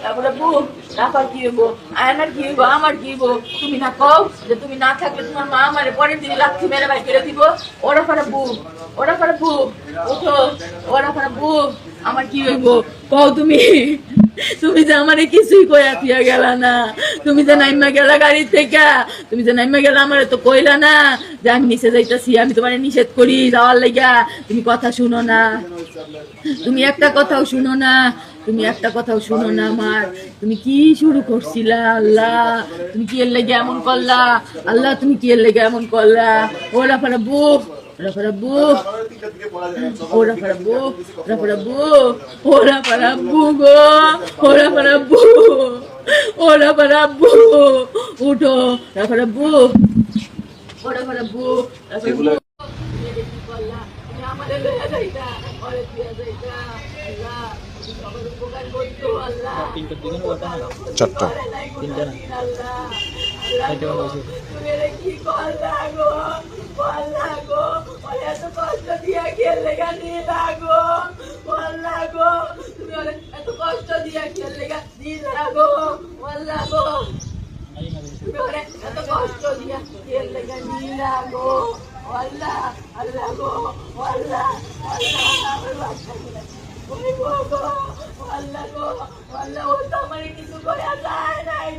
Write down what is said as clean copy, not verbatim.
তারপরে বু রাখার কি হইব, আয়নার কি হইব, আমার কি হইব? তুমি না কও যে তুমি না থাকলে তোমার মা আমারে পরের দিন লাথি মেরে বাই করে দিব। ওরা করে বু, ওরা করে বু, ওঠো, ওরা করে বু, আমার কি হইব কও তুমি? তুমি যে আমারে কিছুই কইয়া দিয়া গেলা না, তুমি যে নাইমা গেলা গাড়ি থেকে, তুমি যে নাইমা গেলা আমারে তো কইলা না যে আমি নিচে যাইতাছি, আমি তোমারে নিষেধ করি যাওয়ার লাগা। তুমি কথা শুনো না, তুমি একটা কথাও শুনো না, তুমি একটা কথাও শুনো না আমার। তুমি কি শুরু করছিলা আল্লাহ? তুমি কি এর লেগে এমন করলা আল্লাহ? তুমি কি এর লেগে এমন করলা? ওরা ফারা বুক, ওরা ফারা বুক, ওরা ফারা বুক, ওরা ফারা বুক, ওরা ফারা বুক গো, ওরা ফারা বুক, ওরা ফারা বুক, উঠো, ওরা ফারা বুক, ওরা ফারা বুক, ওরা ফারা বুক। আমাদের লইয়া যাইতা, ওরে দিয়া যাইতা আল্লাহ, সবার উপকার করতো আল্লাহ। চারটা তিনটা না আল্লাহ, আল্লাহ তুমি রে কি করলা গো, করলা গো, ওরে এত কষ্ট দিয়া খেললে গানি লাগো, করলা গো, তুমি ওরে এত কষ্ট দিয়া খেললে গানি লাগো, করলা গো, তুমি ওরে এত কষ্ট দিয়া খেললে গানি লাগো, আল্লাহ, আল্লাহ গো, আল্লাহ, আল্লাহ, আমার বাচ্চা ওই গো গো, আল্লাহ গো, আল্লাহ, ও তো আমার কিছু করে যায় নাই